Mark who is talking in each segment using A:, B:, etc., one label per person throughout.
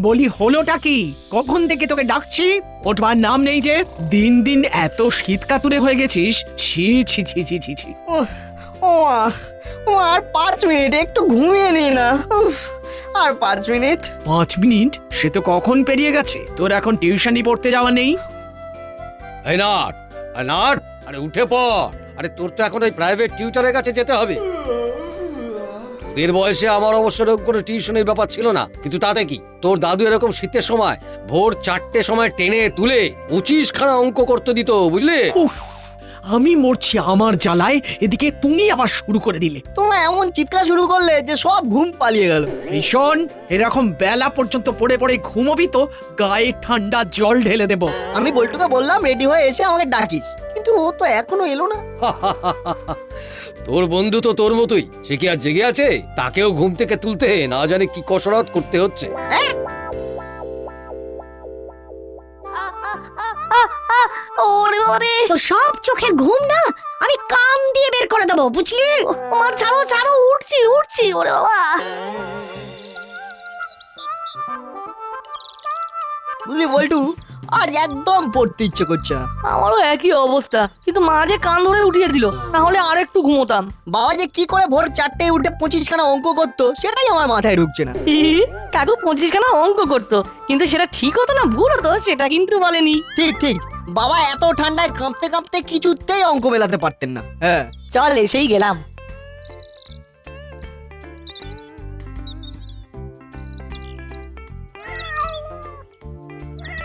A: বলি হলোটা কি? কখন থেকে তোকে ডাকছি, ওঠবার নাম নেই যে। দিন দিন এত শীত কাতুরে হয়ে গেছিস, ছি ছি ছি ছি ছি ছি।
B: ও মা, ও আর 5 মিনিট একটু ঘুমিয়ে নি না। উফ, আর 5 মিনিট।
A: 5 মিনিট? সে তো কখন পেরিয়ে গেছে। তোর এখন টিউশনি পড়তে যাওয়া নেই?
C: এই নাট, নাট, আরে উঠে পড়। আরে তোর তো এখন ওই প্রাইভেট টিউটরের কাছে যেতে হবে। তোদের বয়সে আমার অবশ্য এরকম কোনো টিউশনের ব্যাপার ছিল না, কিন্তু তাতে কি, তোর দাদু এরকম শীতের সময় ভোর 4টের সময় টেনে তুলে 25খানা অঙ্ক করতে দিত, বুঝলি?
A: উফ, আমি মরছি আমার জ্বালায়, এদিকে তুমি আবার শুরু করে দিলে।
B: তোমরা এমন চিৎকার শুরু করলে যে সব ঘুম পালিয়ে গেল।
A: এই শোন, এরকম বেলা পর্যন্ত পড়ে পড়ে ঘুমোবি তো গায়ে ঠান্ডা জল ঢেলে দেব।
B: আমি বল্টুকে বললাম রেডি হয়ে এসে আমাকে ডাকিস, কিন্তু ও তো এখনো এলো না।
C: তোর বন্ধু তো তোর মতোই, সে কি আর জেগে আছে? তাকেও ঘুম থেকে তুলতে না জানি কি কসরত করতে হচ্ছে।
B: ওরে বাবারে,
D: তো সব চোখের ঘুম না, আমি কান দিয়ে বের করে দেবো, বুঝলি?
B: মা ছাড়ো ছাড়ো, উঠছি উঠছি। ওরে বাবা, বুঝলি বল্টু, আজ একদম পড়তে ইচ্ছে করছে না।
E: আমারও একই অবস্থা, কিন্তু মা যে কান ধরে উঠিয়ে দিল, না হলে আর একটু ঘুমোতাম।
B: বাবা যে কি করে ভোর 4টে উঠে 25খানা অঙ্ক করতো সেটাই আমার মাথায় ঢুকছে না।
E: কাকু 25খানা অঙ্ক করতো, কিন্তু সেটা ঠিক হতো না ভুল হতো সেটা কিন্তু বলেনি।
B: ঠিক ঠিক, বাবা এত ঠান্ডায় কাঁপতে কাঁপতে কিছুতেই অঙ্ক মেলাতে পারতেন না। হ্যাঁ,
E: চল এসেই গেলাম।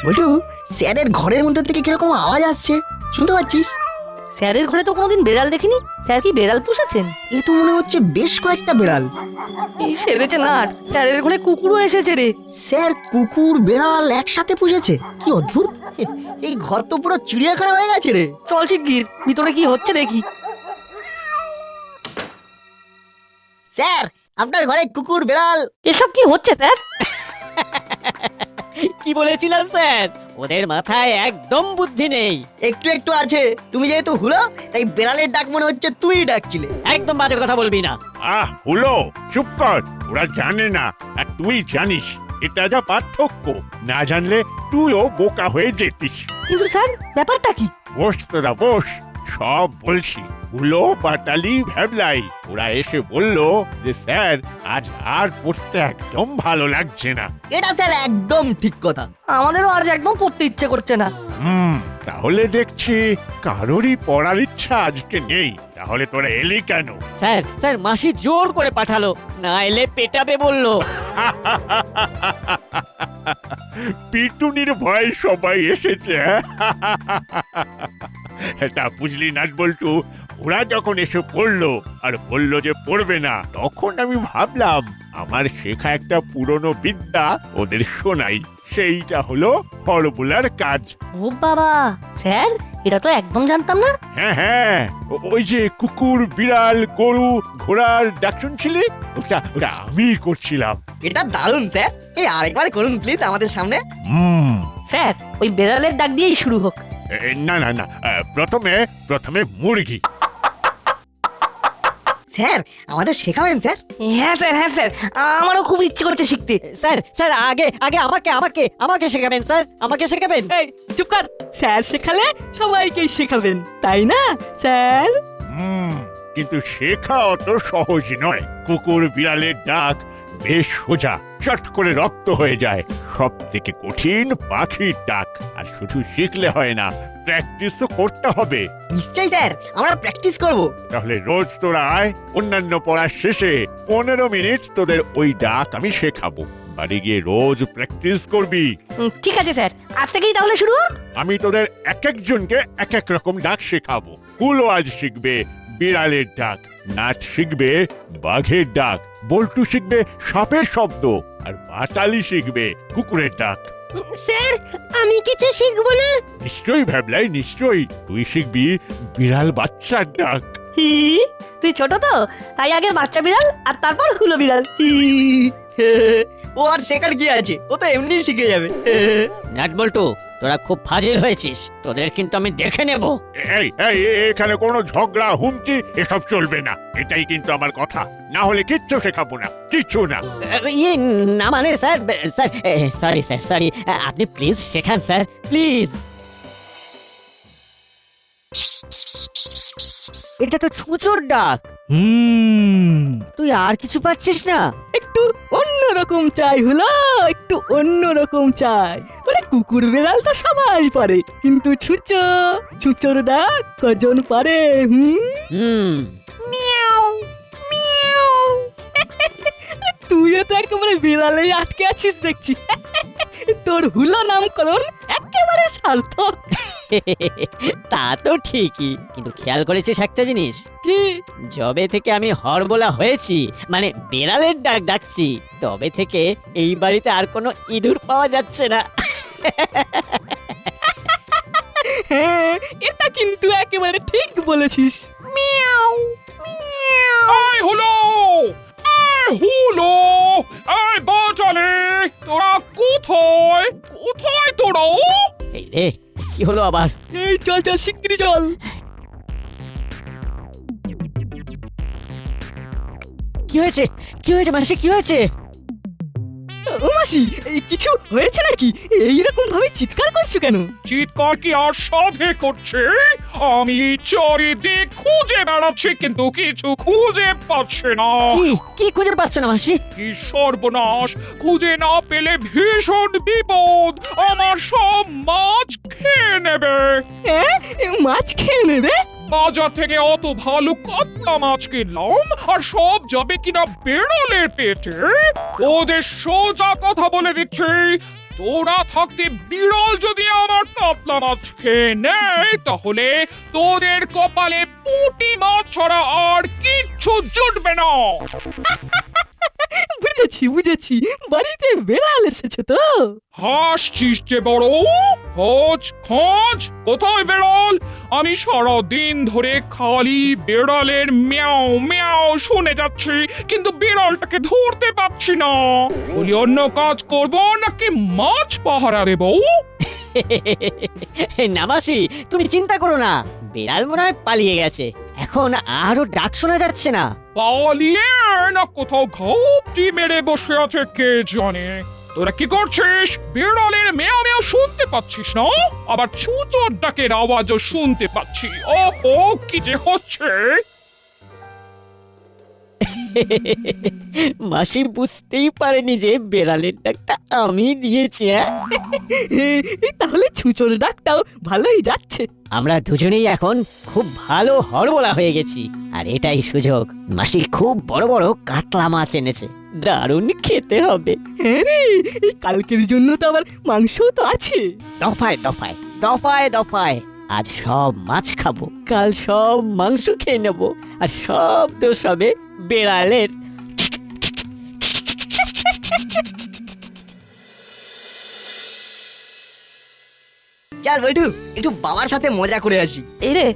B: বল্টু, স্যারের ঘরের মধ্যে থেকে কিরকম আওয়াজ আসছে, শুনতে পাচ্ছিস?
E: স্যারের ঘরে তো কোনোদিন বেড়াল দেখিনি। স্যার কি বেড়াল পুষেছেন?
B: এ তো মনে হচ্ছে বেশ কয়েকটা বেড়াল।
E: এই সেরেছে নাট, স্যারের ঘরে কুকুরও এসেছে রে।
B: স্যার কুকুর বেড়াল একসাথে পুষেছে, কি অদ্ভুত। এই ঘর তো পুরো চিড়িয়াখানা হয়ে গেছে রে।
E: চল শিগগির ভিতরে কি হচ্ছে দেখি।
B: স্যার, আপনার ঘরে কুকুর বেড়াল।
E: এসব কি হচ্ছে স্যার?
F: কি বলেছিলাম স্যার, ওদের মাথায় একদম বুদ্ধি নেই।
B: একটু একটু আছে, তুমি যেহেতু হুলো তাই বেড়ালের ডাক মনে হচ্ছে তুই ডাকছিলে।
F: একদম বাজে কথা বলবি না।
G: হলো, চুপ কর। ওরা জানে না আর তুই জানিস, এটা যা পার্থক্য। না জানলে তুইও বোকা হয়ে যেতিস।
E: কিন্তু স্যার ব্যাপারটা কি?
G: বস তোরা বস, সব বলছি। হুলো, পাটালি, ভ্যাবলাই ওরা এসে বলল যে স্যার আজ আর পড়তে একদম ভালো লাগছে না।
B: এটা স্যার একদম ঠিক কথা।
E: আমাদেরও আজ একদম পড়তে ইচ্ছে করছে না।
G: তাহলে দেখছি কারোরই পড়ার ইচ্ছা আজকে নেই। তাহলে তোরা এলি কেন?
F: স্যার স্যার মাসি জোর করে পাঠালো, না এলে পেটাবে বললো।
G: পিটুনির ভয়ে সবাই এসেছে। এটা বুঝলি না বল্টু, ওরা যখন এসে পড়লো আর বললো যে পড়বে না, তখন আমি ভাবলাম আমার শেখা একটা পুরনো বিদ্যা ওদের শোনাই। সেইটা হলো ফর্মুলার কাজ।
E: ও বাবা, স্যার এটা তো একদম জানতাম না।
G: হ্যাঁ হ্যাঁ, ওই যে কুকুর, বিড়াল, গরু, ঘোড়ার ডাক শুনছিলি, ওটা ওটা আমি করছিলাম।
B: এটা দারুণ স্যার, এই আরেকবার করুন প্লিজ আমাদের সামনে।
E: স্যার ওই বেড়ালের ডাক দিয়েই শুরু হোক।
G: না না না, প্রথমে মুরগি।
B: স্যার আমাদের শেখাবেন স্যার?
E: হ্যাঁ স্যার, হ্যাঁ স্যার, আমারও খুব ইচ্ছে করছে শিখতে।
F: স্যার স্যার আগে আগে আমাকে আমাকে আমাকে শেখাবেন স্যার, আমাকে শেখাবেন।
H: এই চুপ কর, স্যার শেখালে সবাইকেই শেখাবেন, তাই না স্যার?
G: কিন্তু শেখা অত সহজ নয়। কুকুর বিড়ালের ডাক বেশ সোজা, চট করে রপ্ত হয়ে যায়। সব থেকে কঠিন পাখির ডাক। আর শুধু শিখলে হয় না, প্র্যাকটিসও করতে হবে।
B: নিশ্চয়ই স্যার, আমরা প্র্যাকটিস করব।
G: তাহলে রোজ তোরা আয়, অন্যান্য পড়ার শেষে 15 মিনিট তোদের ওই ডাক আমি শেখাবো। বাড়ি গিয়ে রোজ প্র্যাকটিস করবি।
E: ঠিক আছে স্যার, আজ থেকেই তাহলে শুরু হোক।
G: আমি তোদের এক একজনকে এক এক রকম ডাক শেখাবো। হুলো আজ শিখবে বিড়ালের ডাক, নাট শিখবে বাঘের ডাক, বল্টু শিখবে সাপের শব্দ, আর পাটালি শিখবে কুকুরের ডাক।
D: স্যার আমি কিছু শিখবো না?
G: নিশ্চয়ই ভ্যাবলাই, নিশ্চয়ই। তুই শিখবি বিড়াল বাচ্চার ডাক।
E: হি, তুই ছোট তো তাই আগে বাচ্চা বিড়াল আর তারপর হুলো বিড়াল। হি।
F: ও আর শেখার কি আছে, ও তো এমনি শিখে যাবে।
H: নাট বল্টু, তোরা খুব ফাজিল হয়েছিস, তোদের কিন্তু আমি দেখে নেব।
G: এই এই এখানে কোনো ঝগড়া হুমকি এসব চলবে না, এটাই কিন্তু আমার কথা। না হলে কিচ্ছু শেখাবো না, কিচ্ছু না।
H: ইয়ে না মানে sir, sir sorry sir, sorry, আপনি প্লিজ শেখান স্যার, প্লিজ।
F: এটা তো ছুঁচোর ডাক। তুই আর কিছু পাচ্ছিস না?
H: একটু অন্যরকম চাই হলো, একটু অন্যরকম চাই। মানে কুকুর বেড়াল তো সবাই পারে, কিন্তু ছুঁচোর ডাক কজন পারে? তুইও তো একেবারে বিড়ালেই আটকে আছিস দেখছি। তোর হুলো নামকরণ একেবারে সার্থক।
F: তা তো ঠিকই, কিন্তু খেয়াল করেছিস একটা জিনিস?
H: কি?
F: যবে থেকে আমি হরবোলা হয়েছি, মানে বেড়ালের ডাক ডাকছি, তবে থেকে এই বাড়িতে আর কোনো ইঁদুর পাওয়া যাচ্ছে না।
H: হ্যাঁ, এটা কিন্তু একেবারে ঠিক বলেছিস।
I: এই হলো, এই বাচালে, তোরা কোথায় কোথায় তোরা?
F: এই রে, কি হলো আবার?
H: এই চল চল শিগগিরি চল।
F: কি হয়েছে? কি হয়েছে মাসি, কি হয়েছে?
H: ও মাসি, এই কিছু হয়েছে নাকি? এইরকম ভাবে চিৎকার করছো কেন?
I: চিৎকার কি আর সাধে করছে? আমি চারিদিক খুঁজে বেড়াচ্ছি কিন্তু কিছু খুঁজে পাচ্ছি না।
F: কি কি খুঁজে পাচ্ছ না মাসি?
I: কি সর্বনাশ! খুঁজে না পেলে ভীষণ বিপদ, আমার সব মাছ খেয়ে নেবে।
H: মাছ খেয়ে নেবে?
I: বাজার থেকে অত ভালো কাতলা মাছ কিনলাম আর সব যাবে কিনা বেড়ালের পেটে। ওদের সোজা কথা বলে দিচ্ছি, তোরা থাকতে বিড়াল যদি আমার কাতলা মাছ খেয়ে নেয় তাহলে তোদের কপালে পুঁটি মাছ ছাড়া আর কিচ্ছু জুটবে না।
H: বুঝেছি, বাড়িতে বেড়াল এসেছে তো।
I: হাসছিস যে বড়? খোঁজ কোথায় বেড়াল? আমি সারা দিন ধরে খালি বেড়ালের ম্যাও ম্যাও শুনে যাচ্ছি, কিন্তু বিড়ালটাকে ধরতে পারছি না। বলি অন্য কাজ করব নাকি মাছ পাহারা দেব?
F: না মাসি, তুমি চিন্তা করো না, বিড়াল মনে হয় পালিয়ে গেছে, এখন আরো ডাক শোনা যাচ্ছে না।
I: পালিয়ে না কোথাও ঘাপটি মেরে বসে আছে কে জানে। তোরা কি করছিস? বিড়ালের মেয়াও মেয়াও শুনতে পাচ্ছিস না? আবার ছুঁচোর ডাকের আওয়াজও শুনতে পাচ্ছি। ওহো, কি যে হচ্ছে!
F: মাসি বুঝতেই পারেনি যে বেড়ালের ডাকটা আমি দিয়েছি।
H: তাহলে ছুঁচোর ডাকটাও ভালোই যাচ্ছে।
F: আমরা দুজনেই এখন খুব ভালো হরবোলা হয়ে গেছি, আর এটাই সুযোগ। মাসি খুব বড় বড় কাতলা মাছ এনেছে, দারুণ খেতে হবে।
H: হ্যাঁ রে, এই কালকের জন্য তো আবার মাংস তো আছে।
F: দফায় দফায় দফায় দফায় আজ সব মাছ খাবো, কাল সব মাংস খেয়ে নেবো, আর সব দোষ হবে বেড়ালের।
B: চল বৈঠু, একটু বাবার সাথে মজা করে আসি।
E: এই রে,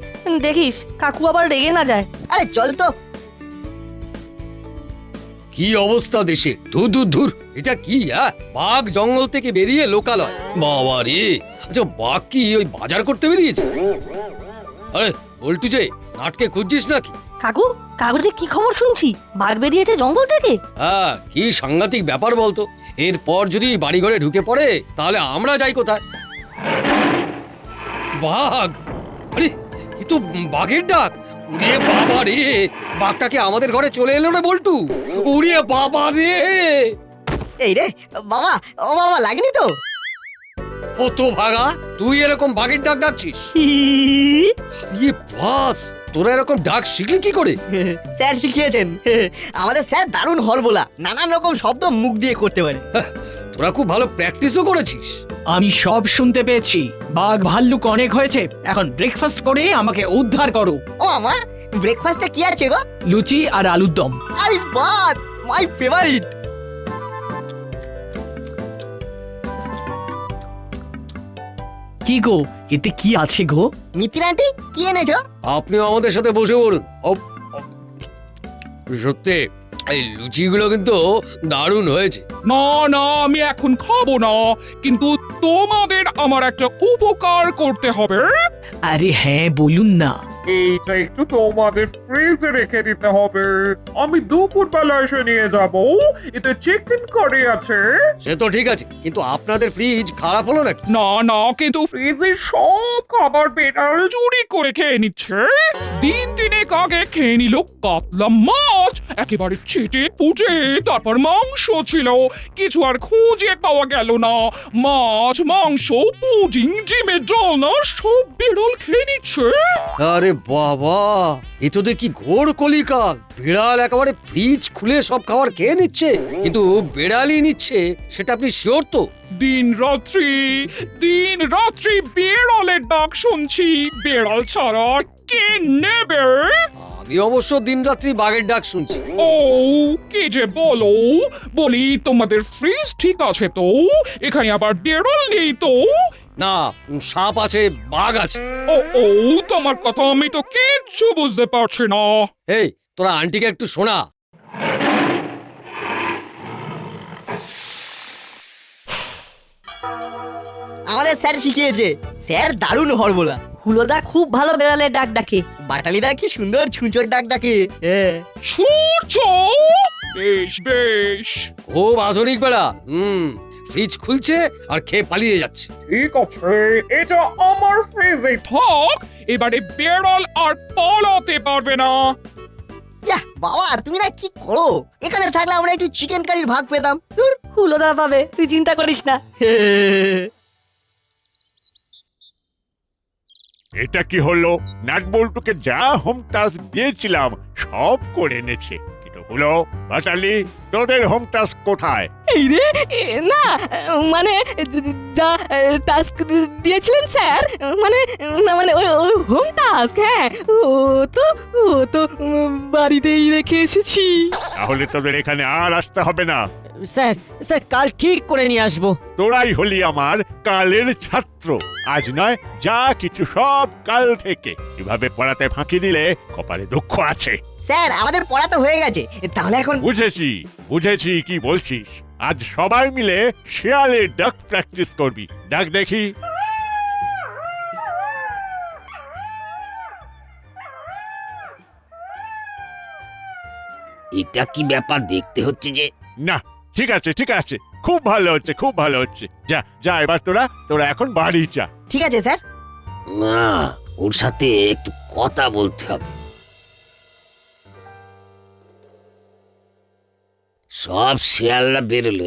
E: দেখিস কাকু আবার রেগে না যায়।
B: আরে চল তো।
C: কি অবস্থা দেশে! ধুর ধুর ধুর, এটা কি? বাঘ জঙ্গল থেকে বেরিয়ে লোকালয়! বাবা রে! আচ্ছা, বাঘ কি ওই বাজার করতে বেরিয়েছে? আরে বল্টু যে, নাটকে খুঁজছিস নাকি?
E: কাকু, কাগজে কি খবর শুনছি? বাঘ বেরিয়েছে জঙ্গল থেকে।
C: হ্যাঁ, কি সাংঘাতিক ব্যাপার বলতো। এরপর যদি বাড়ি ঘরে ঢুকে পড়ে তাহলে আমরা যাই কোথায়? বাঘ! আরে এ তো বাঘের ডাক! উড়িয়ে বাবা রে! বাঘটাকে আমাদের ঘরে চলে এলো রে বল্টু! উড়িয়ে বাবা রে!
B: এই রে বাবা, ও বাবা, লাগেনি তো?
C: হতো ভাগা, তুই এরকম বাঘের ডাক ডাকছিস? ইয়ে বাস, তোরা এরকম ডাক শিখলি কি করে?
B: স্যার শিখিয়েছেন। আমাদের স্যার দারুণ হরবোলা, নানান রকম শব্দ মুখ দিয়ে করতে পারে।
C: তোরা খুব ভালো প্র্যাকটিসও করেছিস।
A: আমি সব শুনতে পেয়েছি। বাঘ ভাল্লুক অনেক হয়েছে, এখন ব্রেকফাস্ট করে আমাকে উদ্ধার করো।
B: ও আমা, ব্রেকফাস্টে কি আছে গো?
A: লুচি আর আলুর দম।
B: আরে বাস, মাই ফেভারিট।
A: কি গো এতে কি আছে গো?
B: মিতির আন্টি কি এনেছো?
C: আপনিও আমাদের সাথে বসে পড়ুন। সত্যি এই লুচিগুলো কিন্তু দারুণ হয়েছে।
I: না না আমি এখন খাবো না, কিন্তু তোমাদের আমার একটা উপকার করতে হবে।
A: আরে হ্যাঁ বলুন না।
I: এইটা একটু তোমাদের ফ্রিজে রেখে দিতে হবে। আমি দুপুর বেলা এসে নিয়ে যাব। এতে চিকেন কারি আছে।
C: সে তো ঠিক আছে, কিন্তু আপনাদের ফ্রিজ খারাপ হলো নাকি?
I: না না, কিন্তু ফ্রিজের সব খাবার বেড়াল চুরি করে খেয়ে নিচ্ছে। দিন তিনেক আগে খেয়ে নিল কাতলা মাছ, একেবারে চেটে পুটে। তারপর মাংস ছিল, কিছু আর খুঁজে পাওয়া গেল না। মাছ, মাংস, পুডিং, ডিমের ডালনা সব বেড়াল খেয়ে নিচ্ছে।
C: আরে বাবা, এ তো দেখি ঘোর কলিকাল। বিড়াল একেবারে ফ্রিজ খুলে সব খাবার খেয়ে নিচ্ছে, কিন্তু বেড়ালই নিচ্ছে, সেটা আপনি শিওর তো?
I: দিন রাত্রি বেড়ালের ডাক শুনছি। বেড়াল ছাড়া আর কে নেবে?
C: আমি অবশ্য দিনরাত্রি বাঘের ডাক শুনছি।
I: ও কি যে বলো, বলি তোমাদের ফ্রিজ ঠিক আছে তো? এখানে আবার বেড়াল নেই তো?
C: না, সাপ আছে, বাঘ আছে।
I: ও তোমার কথা আমি তো কিচ্ছু বুঝতে পারছি না।
C: এই তোরা আন্টিকে একটু শোনা।
B: আমাদের স্যার শিখিয়েছে। স্যার দারুণ হরবোলা।
E: হুলোদা খুব ভালো বেড়ালের ডাক ডাকে।
B: বাটালিদা কি সুন্দর ছুঁচোর ডাক ডাকে। হ্যাঁ।
I: সূর্য, বেশ বেশ,
C: খুব আধুনিক বেড়া। ফ্রিজ খুলছে আর খেয়ে পালিয়ে যাচ্ছে।
I: ঠিক আছে, এটা আমার ফ্রিজে থাক। এবারে বেড়াল আর পালাতে পারবে না।
B: ইয়াহ, বাবা তুমি না কি করো? এখানে থাকলে আমরা একটু চিকেন কারির ভাগ পেতাম। ধুর।
E: হুলোদা পাবে, তুই চিন্তা করিস না।
G: এটা কি হলো? নাটবল্টুকে যা হোম টাস্ক দিয়েছিলাম সব করে এনেছে, কিন্তু হলো বাটালি, তোদের হোম টাস্ক কোথায়?
H: এই রে না মানে যা টাস্ক দিয়েছিলেন স্যার, মানে না মানে ওই হোম টাস্ক, হ্যাঁ ও তো বাড়িতেই রেখে এসেছি।
G: তাহলে তোদের এখানে আর আসতে হবে না।
F: স্যার স্যার কাল ঠিক করে নিয়ে আসবো।
G: তোরাই হলি আমার কালের ছাত্র। আজ নয়, যা কিছু সব কাল থেকে। এভাবে পড়াতে ফাঁকি দিলে কপালে দুঃখ আছে।
B: স্যার আমাদের পড়া তো হয়ে গেছে, তাহলে এখন
G: বুঝেছি কি বলছিস। আজ সবাই মিলে শেয়ালের ডাক প্র্যাকটিস করবি। ডাক দেখি।
C: এটা কি ব্যাপার দেখতে হচ্ছে যে?
G: না, ঠিক আছে, খুব ভালো হচ্ছে। যা এবার তোরা এখন বাড়ি যা।
B: ঠিক আছে স্যার।
C: না, ওর সাথে একটু কথা বলতে হবে। সব শেয়ালরা বেরোলো।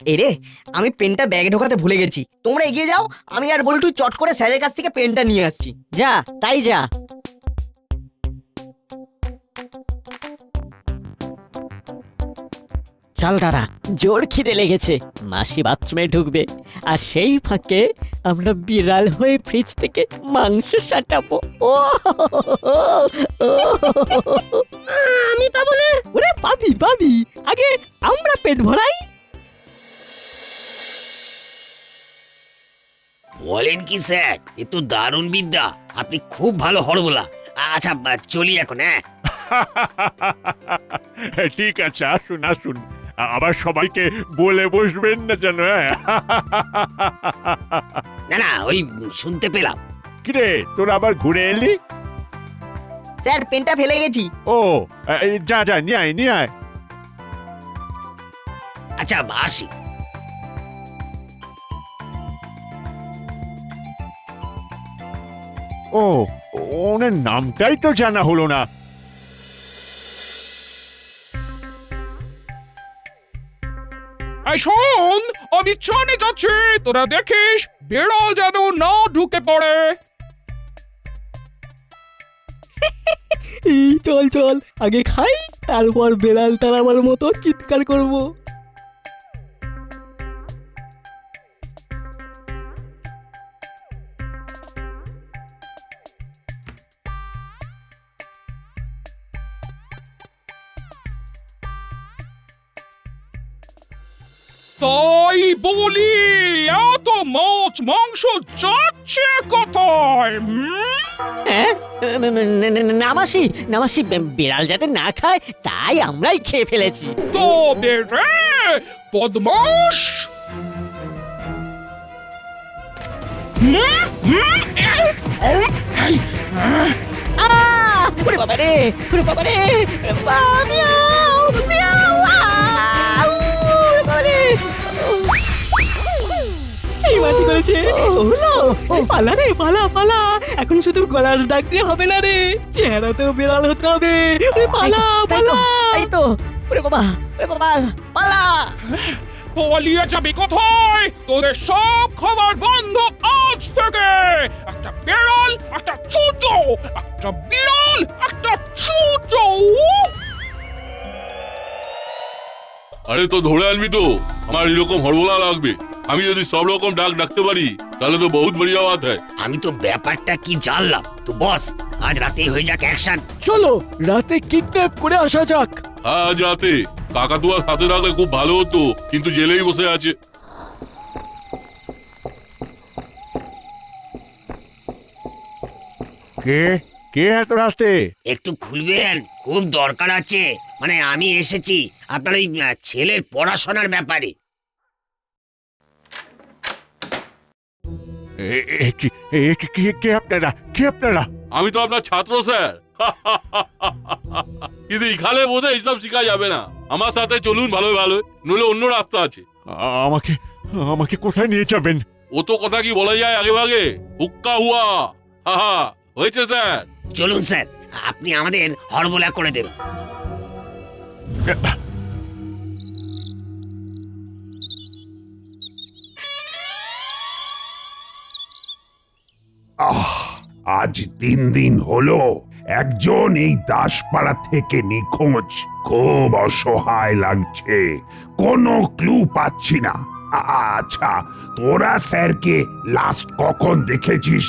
B: এরে, আমি পেনটা ব্যাগে ঢোকাতে ভুলে গেছি। তোমরা এগিয়ে যাও, আমি আর বল্টু চট করে স্যারের কাছ থেকে পেনটা নিয়ে আসছি।
F: যা তাই যা। চল দাঁড়া, জোর খিদে লেগেছে। মাসি বাথরুমে ঢুকবে, আর সেই ফাঁকে আমরা বিড়াল হয়ে ফ্রিজ থেকে মাংস সাটাবো। ও
H: আমি পাবো না? ওরে পাবি, আগে আমরা পেট ভরাই।
C: বলেন কি স্যার, এ তো দারুণ বিদ্যা। আপনি খুব ভালো হরবোলা। আচ্ছা চলি এখন। হ্যাঁ
G: ঠিক আছে, আসুন। আবার সবাইকে বলে বসবেন না যেন।
C: না ওই শুনতে পেলাম।
G: কিরে, তোরা আবার ঘুরে এলি?
B: স্যার পেনটা ফেলে গেছি।
G: ও যা নিয়ে আয়।
C: আচ্ছা আসি।
G: ও, ওনার নামটাই তো জানা হলো না।
I: এই শোন, আমি চানে যাচ্ছি, তোরা দেখিস বেড়াল যেন না ঢুকে পড়ে।
H: এই চল আগে খাই, তারপর বেড়াল তাড়াবার মতো চিৎকার করব।
I: তাই বলি এত মাছ মাংস যাচ্ছে কোথায়
F: হ্যাঁ নামাসি নামাসি বিড়াল যাতে না খায় তাই আমরাই খেয়ে ফেলেছি।
I: তবে রে বদমাস
F: ওরে বাবা রে, ওরে বাবা রে, মিয়াও মিয়াও, ওরে বাবা রে।
H: এই মাটি করেছে হলো পালা রে পালা পালা এখন শুধু গলার ডাক দিয়ে হবে না রে চেহারাতেও বিড়াল হতে হবে ওরে পালা পালা
F: এই তো ওরে বাবা, ওরে বাবা, পালা।
I: পালিয়ে যাবি কোথায়? তোদের সব খাবার বন্ধ আজ থেকে। একটা বিড়াল, একটা চুচো, একটা বিড়াল, একটা চুচো।
J: আরে তো ধরে আনবি তো, আমার এরকম হরবলা লাগবে। আমি যদি সব রকম ডাক ডাকতে পারি তাহলে তো বহুত বড়িয়া বাত হয়।
C: আমি তো ব্যাপারটা কি জানলাম তো বস, আজ রাতেই হয়ে যাক অ্যাকশন।
A: চলো রাতে কিডন্যাপ করে আসা যাক।
J: আজ রাতে কাকাতুয়া সাথে রাখলে খুব ভালো হতো, কিন্তু জেলেই বসে আছে।
G: কে কে এত রাস্তে?
C: একটু খুলবেন, খুব দরকার আছে। মানে আমি এসেছি আপনার ওই ছেলের পড়াশোনার ব্যাপারে।
G: কে আপনারা, কে আপনারা?
J: আমি তো আপনার ছাত্র স্যার। কিন্তু এখানে বসে এইসব শিখা যাবে না। আমার সাথে চলুন ভালো ভালো, নইলে অন্য রাস্তা আছে।
G: আমাকে আমাকে কোথায় নিয়ে যাবেন?
J: ও তো কথা কি বলা যায় আগে ভাগে, হুক্কা হুয়া। হা হয়েছে স্যার।
C: চলুন স্যার, আপনি আমাদের হরবলা করে দেবেন।
K: আজ 3 দিন হলো একজন এই দাসপাড়া থেকে নিখোঁজ। খুব অসহায় লাগছে, কোনো ক্লু পাচ্ছি না। আচ্ছা, তোরা স্যারকে লাস্ট কখন দেখেছিস?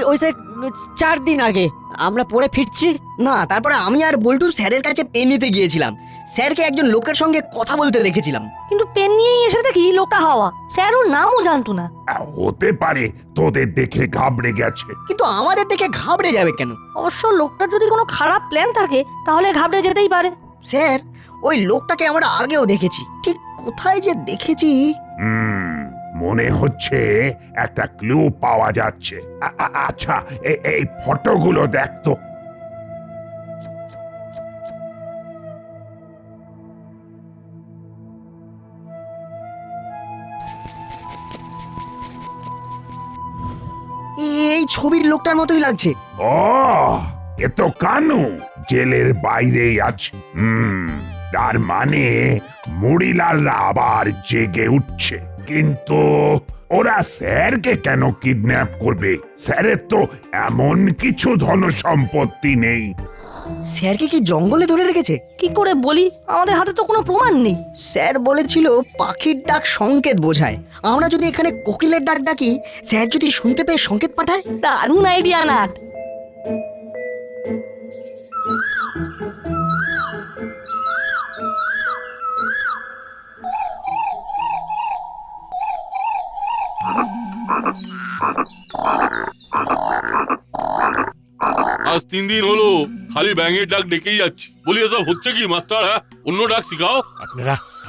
F: ওই যে 4 দিন আগে আমরা পড়ে ফিরছি।
B: না, তারপরে আমি আর বল্টু স্যারের কাছে পেন নিতে গিয়েছিলাম। স্যারকে একজন লোকের সঙ্গে কথা বলতে দেখেছিলাম।
E: কিন্তু পেন নিয়েই এসে দেখি লোকটা হাওয়া, স্যার ওর নামও জানতো না।
K: হতে পারে তোদের দেখে ঘাবড়ে গেছে।
B: কিন্তু আমাদের দেখে ঘাবড়ে যাবে কেন?
E: অবশ্য লোকটার যদি কোনো খারাপ প্ল্যান থাকে তাহলে ঘাবড়ে যেতেই পারে।
B: স্যার, ওই লোকটাকে আমরা আগেও দেখেছি, ঠিক কোথায় যে দেখেছি।
K: মনে হচ্ছে একটা ক্লু পাওয়া যাচ্ছে। আচ্ছা, এই ফটোগুলো দেখ তো।
B: এই ছবির লোকটার মতোই লাগছে।
K: ও, এ তো কানু, জেলের বাইরেই আছে। তার মানে মুড়িলালরা আবার জেগে উঠছে। কিন্তু ওরা স্যারকে কেন কিডন্যাপ করবে? স্যারের তো এমন কিছু ধন সম্পত্তি নেই।
B: স্যারকে কি জঙ্গলে ধরে রেখেছে?
E: কি করে বলি, আমাদের হাতে তো কোনো প্রমাণ নেই।
B: স্যার বলেছিল পাখির ডাক সংকেত বোঝায়। আমরা যদি এখানে কোকিলের ডাক ডাকি, স্যার যদি শুনতে পেয়ে সংকেত পাঠায়।
E: দারুণ আইডিয়া নাট।
J: আজ 3 দিন হলো খালি ব্যাঙের ডাক ডেকেই যাচ্ছি। বলি এসব হচ্ছে কি মাস্টার? হ্যাঁ, অন্য ডাক শিখাও।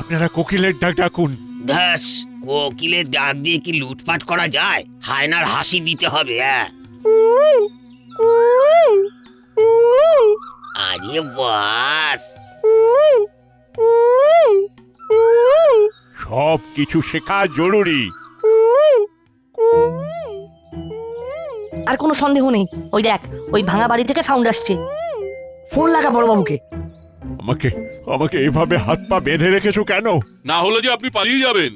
G: আপনারা কোকিলের ডাক ডাকুন।
C: দাস, কোকিলের ডাক দিয়ে কি লুটপাট করা যায়? হায়নার হাসি দিতে হবে। হ্যাঁ, আরে বাস,
G: সব কিছু শেখা জরুরি।
E: আর কোনো সন্দেহ নেই, ওই দেখ ওই ভাঙা বাড়ি থেকে সাউন্ড আসছে।
B: ফোন লাগা বড়বাবুকে।
G: আমাকে আমাকে এভাবে হাত পা বেঁধে রেখেছো কেন?
J: না হলে যে আপনি পালিয়ে যাবেন।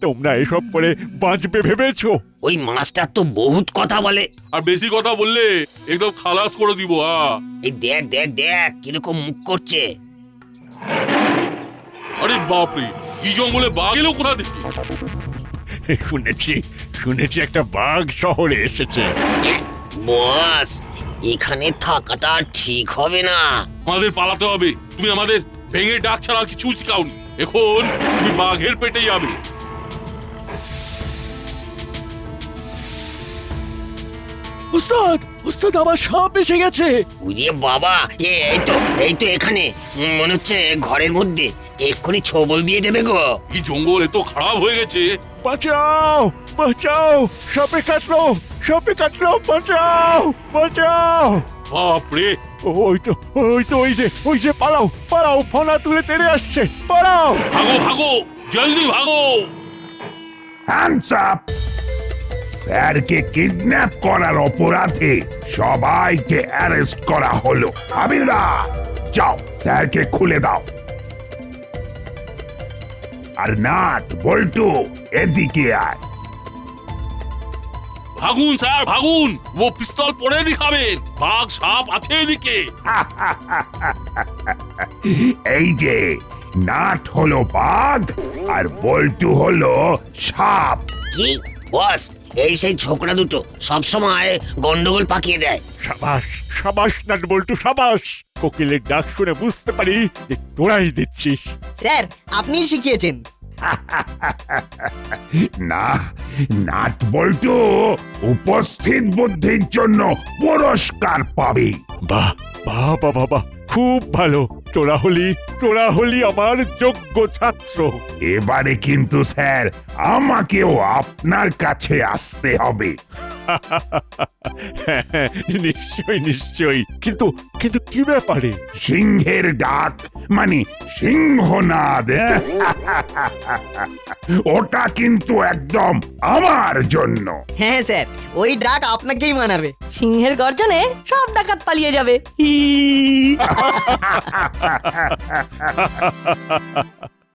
G: তোমরা এসব করে বাঁচবে ভেবেছো?
C: ওই মাস্টার তো বহুত কথা বলে।
J: আর বেশি কথা বললে একদম খালাস করে দিব।
C: এই দেখ দেখ দেখ কিরকম মুখ করছে।
J: আরে বাপরে, এই জঙ্গলে বাঘ এলো কোথা থেকে?
G: শুনেছি একটা বাঘ শহরে এসেছে।
C: বস, এখানে থাকাটা ঠিক হবে না।
J: আমাদের পালাতে হবে। তুমি আমাদের ভেঙে ডাক ছাড়া কিছু শিখাওনি। এখন তুমি বাঘের পেটে যাবে।
A: উস্তাদ উস্তাদ আমার সাপ এসে গেছে।
L: উড়িয়ে বাবা, এই তো এখানে, মনে হচ্ছে ঘরের মধ্যে। এক্ষুনি ছবল দিয়ে দেবে গো।
J: এই জঙ্গল এত খারাপ হয়ে গেছে।
G: বাঁচাও বাঁচাও, সাপে কাটলো, সাপে কাটলো, বাঁচাও বাঁচাও।
J: বাপরে,
G: ওই যে পালাও পালাও, ফনা তুলে তেড়ে আসছে, পালাও।
J: ভাগো ভাগো, জলদি ভাগো।
K: Hands up! স্যারকে কিডন্যাপ করার অপরাধে সবাইকে অ্যারেস্ট করা হলো। হাবিলদার, যাও স্যারকে খুলে দাও। আর নাট, বল্টু, এদিকে আয়।
J: ভাগুন স্যার ভাগুন, ও পিস্তল পরে দেখাবেন। বাঘ সাপ আছে এদিকে।
K: এই যে নাট হলো বাঘ আর বল্টু হলো সাপ।
L: কি বস, এই সেই ছোকরা দুটো সবসময় গন্ডগোল পাকিয়ে দেয়।
G: সাবাস সাবাস নাট বল্টু, সাবাস। কোকিলের ডাক শুনে বুঝতে পারি যে তোরাই দিচ্ছিস।
B: স্যার আপনি শিখিয়েছেন।
K: না, নাট বল্টু উপস্থিত বুদ্ধির জন্য পুরস্কার পাবে।
G: বাহ বাহ বাহ বাহ, খুব ভালো। তোরা হলি আমার যোগ্য ছাত্র।
K: এবারে কিন্তু স্যার আমাকেও আপনার কাছে আসতে হবে।
G: নিশ্চয়ই নিশ্চয়ই, কিন্তু কিন্তু কি ব্যাপারে?
K: সিংহের ডাক মানে সিংহনাদ। ওটা কিন্তু একদম আমার জন্য।
B: হ্যাঁ স্যার, ওই ডাক আপনাকেই মানাবে।
E: সিংহের গর্জনে সব ডাকাত পালিয়ে যাবে। হি